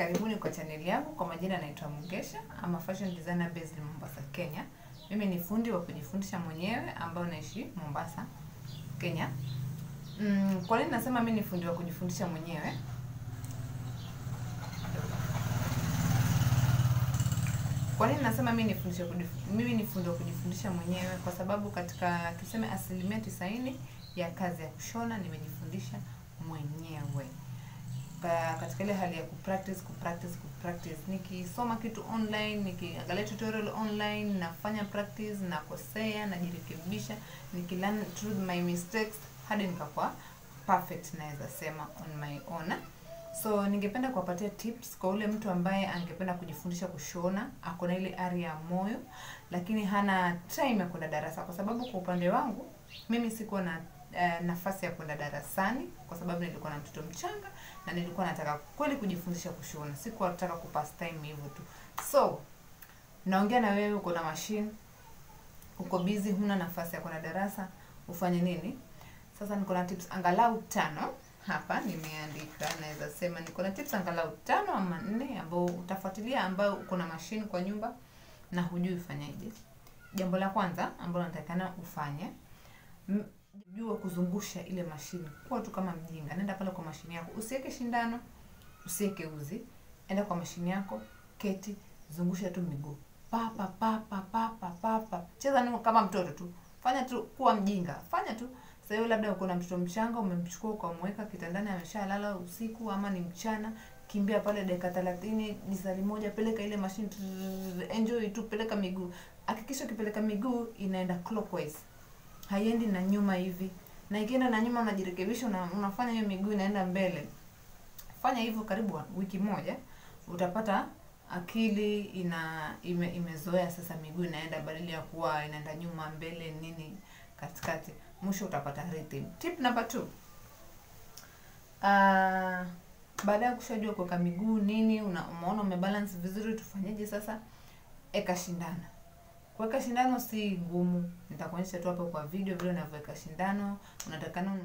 Karibuni kwa channel yangu. Kwa majina naitwa Mugesha. I'm a fashion designer based in Mombasa, Kenya. Mimi ni fundi wa kujifundisha mwenyewe ambao naishi Mombasa, Kenya. Kwa nini nasema mimi ni fundi wa kujifundisha mwenyewe? Kwa nini nasema mimi ni fundi wa kujifundisha mwenyewe? Kwa sababu katika tuseme 90% ya kazi ya kushona nimejifundisha mwenyewe. Katika ile hali ya kupractice, nikisoma kitu online, nikiangalia tutorial online, nafanya practice, nakosea, najirekebisha, nikilearn through my mistakes hadi nikakuwa perfect, naweza sema on my own. So ningependa kuwapatia tips kwa ule mtu ambaye angependa kujifundisha kushona, ako na ile ari ya moyo lakini hana time ya kwenda darasa, kwa sababu kwa upande wangu mimi sikuwa na nafasi ya kwenda darasani kwa sababu nilikuwa na mtoto mchanga na nilikuwa nataka kweli kujifundisha kushona, sikuwa nataka kupass time hivyo tu. So naongea na wewe, uko na machine, uko busy, huna nafasi ya kwenda darasa, ufanye nini? Sasa niko na tips angalau 5 hapa nimeandika. Naweza sema niko na tips angalau 5 ama 4 ambao utafuatilia, ambao uko na machine kwa nyumba na hujui ufanyaje. Jambo la kwanza ambalo natakana ufanye, jua kuzungusha ile mashini. Kwa tu kama mjinga, nenda pale kwa mashini yako, usiweke shindano, usiweke uzi, enda kwa mashini yako, keti, zungusha tu miguu, pa. Cheza ni kama mtoto tu, fanya tu, kuwa mjinga, fanya tu. Sasa hiyo labda uko na mtoto mchanga, umemchukua ukamweka kitandani, ameshalala usiku ama ni mchana, kimbia pale dakika 30 lisali moja, peleka ile mashini, enjoy tu, peleka miguu. Hakikisha ukipeleka miguu inaenda clockwise, haiendi na nyuma hivi, na ikienda na nyuma unajirekebisha, unafanya hiyo miguu inaenda mbele. Fanya hivyo karibu wiki moja, utapata akili imezoea sasa, miguu inaenda badala ya kuwa inaenda nyuma, mbele, nini katikati, mwisho utapata rhythm. Tip number 2, baada ya kushajua kuweka miguu nini, umeona umebalance vizuri, tufanyeje sasa? Eka shindano. Kuweka shindano si ngumu, nitakuonyesha tu hapo kwa video vile unavyoweka shindano. Unatakana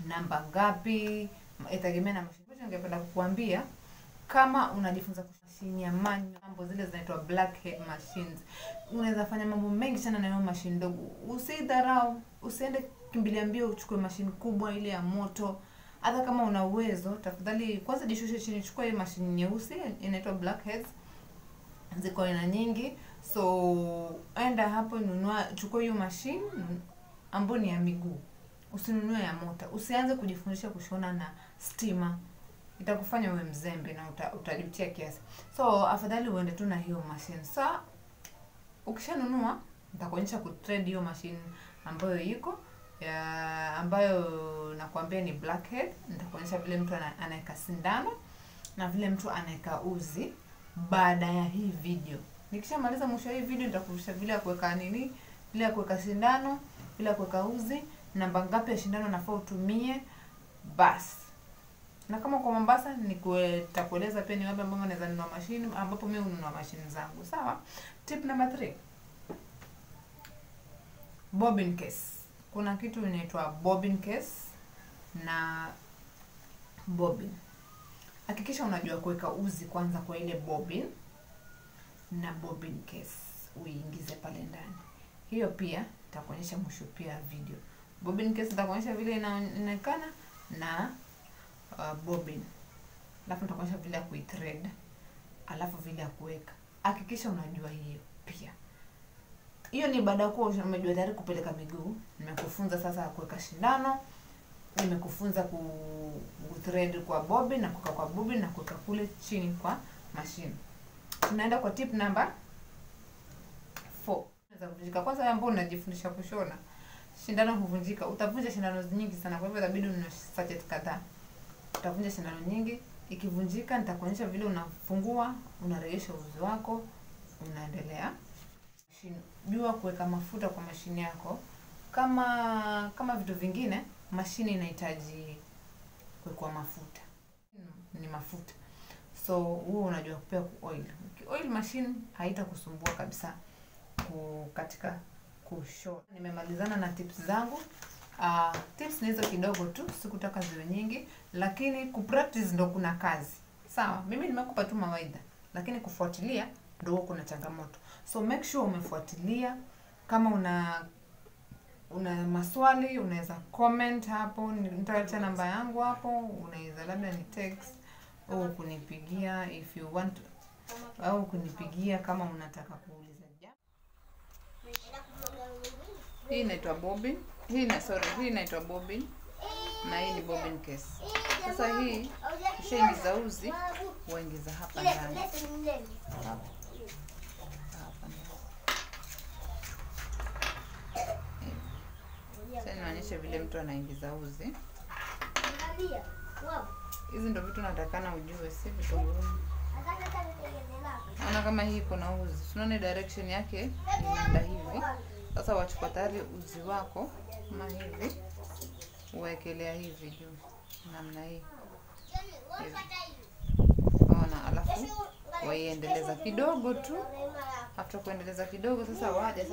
namba ngapi, itategemea na mashine. Ningependa kukuambia kama unajifunza mashine ya manual, mambo zile zinaitwa blackhead machines, unaweza fanya mambo mengi sana na hiyo mashine ndogo. Usidharau, usiende kimbilia mbio uchukue mashine kubwa ile ya moto. Hata kama una uwezo, tafadhali kwanza jishushe chini, chukua ile mashine nyeusi inaitwa blackheads, ziko aina nyingi. So enda hapo, chukua hiyo machine ambayo ni ya miguu, usinunue ya moto. Usianze kujifundisha kushona na stima, itakufanya uwe mzembe na utajutia kiasi. So afadhali uende tu na hiyo machine. Sasa ukishanunua, nitakuonyesha kutrade hiyo machine ambayo iko ambayo nakwambia ni blackhead. Nitakuonyesha vile mtu anaweka sindano na vile mtu anaweka uzi baada ya hii video. Nikishamaliza mwisho hii video nitakuonyesha vile ya kuweka nini, vile ya kuweka sindano, vile ya kuweka uzi, namba ngapi ya sindano nafaa utumie, basi. Na kama kwa Mombasa nitakueleza pia ni wapi ambapo unaweza nunua mashine, ambapo mimi hununua mashine zangu. Sawa? Tip number 3. Bobbin case. Kuna kitu inaitwa bobbin case na bobbin. Hakikisha unajua kuweka uzi kwanza kwa ile bobbin na bobbin case uingize pale ndani. Hiyo pia nitakuonyesha mwisho pia video. Bobbin case nitakuonyesha vile inaonekana na bobbin. Alafu nitakuonyesha vile ya kuithread, alafu vile ya kuweka. Hakikisha unajua hiyo pia. Hiyo ni baada ya kuwa umejua tayari kupeleka miguu. Nimekufunza sasa kuweka shindano, nimekufunza kuthread kwa bobbin na kuweka kwa bobbin na kuweka kule chini kwa machine. Tunaenda kwa tip number 4. Unaweza kuvunjika. Kwanza ambao unajifundisha kushona, shindano huvunjika. Utavunja shindano nyingi sana, kwa hivyo itabidi ununue sachet kadhaa. Utavunja shindano nyingi. Ikivunjika nitakuonyesha vile unafungua, unarejesha uzi wako, unaendelea. Jua kuweka mafuta kwa mashine yako. Kama vitu vingine, mashine inahitaji kuwekwa mafuta. Ni mafuta. So huo unajua kupea oil. Oil machine haitakusumbua kabisa katika kushona. Nimemalizana na tips zangu. Tips ni hizo kidogo tu, sikutaka ziwe nyingi, lakini kupractice ndo kuna kazi. Sawa, mimi nimekupa tu mawaidha, lakini kufuatilia ndio kuna changamoto. So make sure umefuatilia. Kama una maswali unaweza comment hapo, nitaacha namba yangu hapo, unaweza labda ni text au kunipigia if you want, au kunipigia kama unataka kuuliza jambo. Hii inaitwa bobbin. Hii inaitwa bobbin na hii ni bobbin case. Sasa hii ukishaingiza uzi uingiza hapa ndani. Hapa. Sasa naonyesha vile mtu anaingiza uzi. Hizi ndio vitu natakana ujue, si vitu ngumu. Naona kama hii iko na uzi. Unaona direction yake inaenda hivi. Sasa wachukua tayari uzi wako kama hivi. Uwekelea hivi juu namna hii. Ona, alafu waiendeleza kidogo tu. After kuendeleza kidogo sasa waje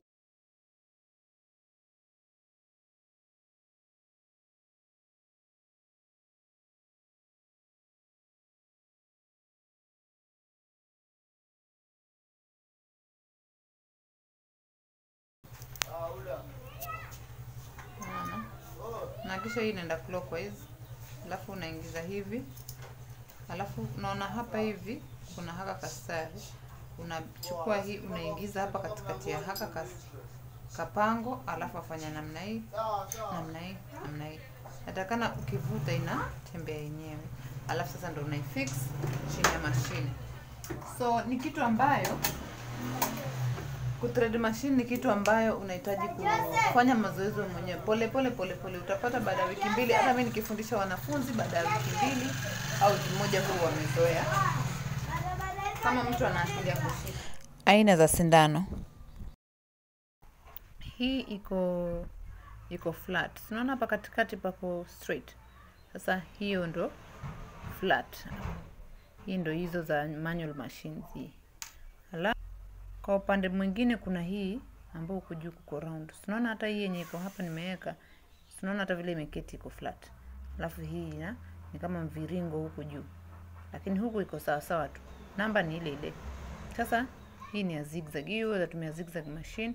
na kisha hii inaenda clockwise, alafu unaingiza hivi, alafu unaona hapa hivi kuna haka kastari, unachukua hii unaingiza hapa katikati ya haka kapango, alafu afanya namna hii, namna hii, namna hii. Natakana ukivuta inatembea yenyewe, alafu sasa ndio unaifix chini ya mashine. So ni kitu ambayo thread machine ni kitu ambayo unahitaji kufanya mazoezi mwenyewe pole pole. Utapata baada ya wiki mbili, hata mimi nikifundisha wanafunzi baada ya wiki mbili au wiki moja kwa wamezoea. Kama mtu anaanza kushika. Aina za sindano. Hii iko flat. Unaona hapa katikati pako straight. Sasa hiyo ndo flat. Hii ndo hizo za manual machines hii. Kwa upande mwingine kuna hii ambayo uko juu kuko round. Unaona hata hii yenye iko hapa nimeweka. Unaona hata vile imeketi iko flat. Alafu hii ni kama mviringo huko juu. Lakini huku iko sawa sawa tu. Namba ni ile ile. Sasa hii ni ya zigzag. Hii huwa natumia zigzag machine.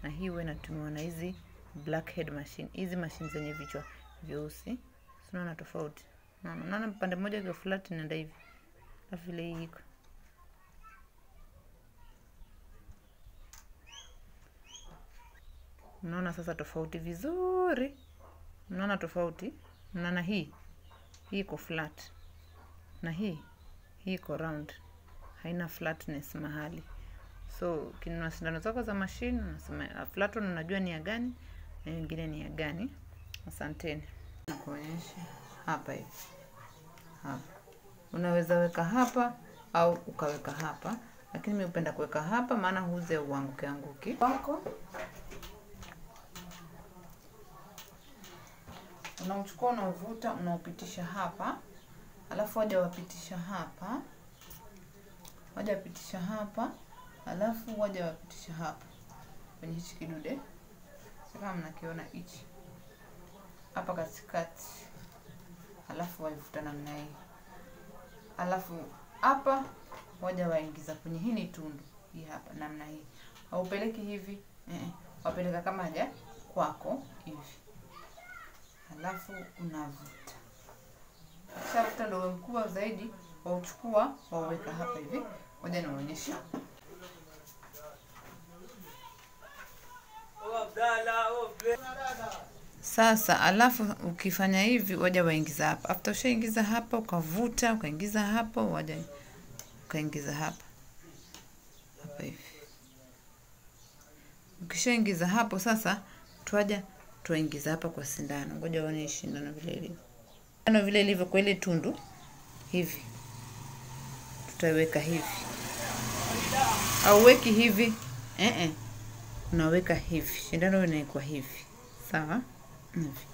Na hii huwa inatumiwa na hizi blackhead machine. Hizi machine zenye vichwa vyeusi. Unaona tofauti. Unaona pande moja iko flat inaenda hivi. Alafu ile hii iko. Unaona sasa tofauti vizuri. Unaona tofauti. Unaona hii iko flat. Na hii iko round. Haina flatness mahali. So kinunua sindano zako za machine unasema flat one unajua ni ya gani na nyingine ni ya gani. Asanteni. Nakuonyesha hapa hivi. Hapa. Unaweza weka hapa au ukaweka hapa. Lakini mimi hupenda kuweka hapa maana huze uanguke wako. Unauchukua unauvuta unaupitisha hapa, alafu waje wapitisha hapa, alafu waje wapitisha hapa kwenye hichi kidude. Sasa kama mnakiona hichi hapa katikati, alafu waivuta namna hii, alafu hapa waje waingiza kwenye hii ni tundu hii hapa namna hii. Haupeleki hivi, wapeleka kama haja kwako hivi. Alafu unavuta. Kisha ndio mkubwa zaidi, wauchukua waweka hapa hivi. Ngoja nionyeshe. Sasa alafu ukifanya hivi waje waingiza hapa. After ushaingiza hapa ukavuta, ukaingiza hapa, waje ukaingiza hapa. Hapa hivi. Ukishaingiza hapo sasa tuaja tuingiza hapa kwa sindano. Ngoja uone sindano vile ilivyo. Sindano vile ilivyo kwa ile tundu hivi. Tutaiweka hivi. Au weki hivi. Unaweka hivi. Sindano inaikuwa hivi. Sawa? Hivi.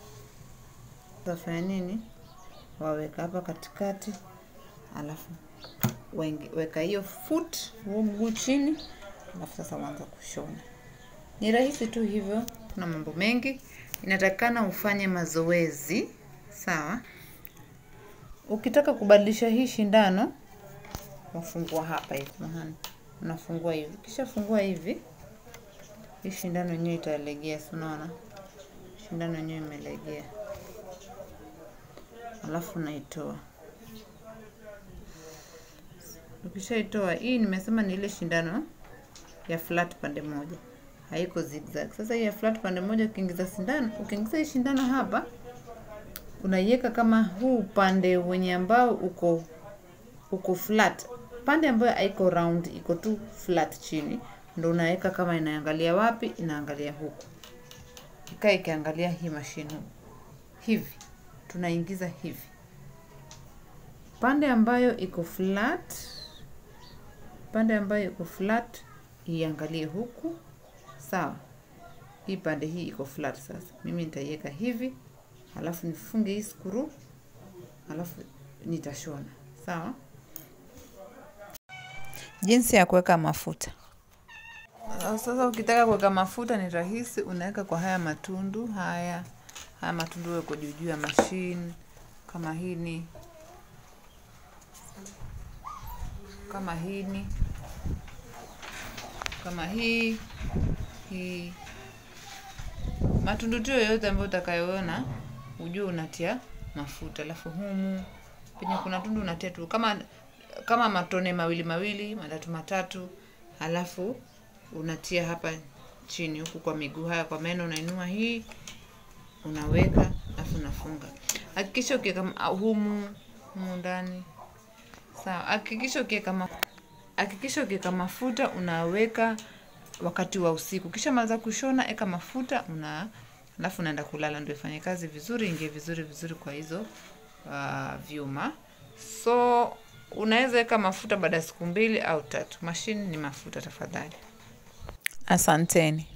Utafanya nini? Waweka hapa katikati. Alafu weka hiyo foot mguu chini. Alafu sasa uanza kushona. Ni rahisi tu hivyo. Kuna mambo mengi. Inatakana ufanye mazoezi. Sawa? ukitaka kubadilisha hii shindano, unafungua hapa hivi mahali. Unafungua hivi. Kisha fungua hivi. Hii shindano yenyewe italegea, unaona? Shindano yenyewe imelegea. Alafu naitoa. Ukishaitoa, hii nimesema ni ile shindano ya flat pande moja. Haiko zigzag. Sasa hii ya flat pande moja ukiingiza sindano, ukiingiza hii shindano hapa, unaiweka kama huu pande wenye ambao uko flat. Pande ambayo haiko round, iko tu flat chini, ndio unaweka kama inaangalia wapi, inaangalia huku. Ikae ikiangalia hii mashine hivi. Tunaingiza hivi. Pande ambayo iko flat, iangalie huku. Sawa? Hii pande hii iko flat sasa. Mimi nitaiweka hivi, alafu nifunge hii screw, alafu nitashona. Sawa? Jinsi ya kuweka mafuta. Sasa ukitaka kuweka mafuta ni rahisi, unaweka kwa haya matundu, haya matundu yako juu ya machine kama hii. Kama hii matundu tu yote ambayo utakayoona, ujue unatia mafuta. Alafu humu penye kuna tundu unatia tu kama matone mawili, matatu. Alafu unatia hapa chini huku kwa miguu haya, kwa meno unainua hii, unaweka, alafu unafunga. Hakikisha ukiweka humu ndani. Sawa, hakikisha ukiweka mafuta unaweka wakati wa usiku. Kisha maliza kushona, eka mafuta, alafu unaenda kulala, ndio ifanye kazi vizuri, ingie vizuri kwa hizo vyuma. So unaweza weka mafuta baada ya siku 2 au 3. Mashine ni mafuta tafadhali. Asanteni.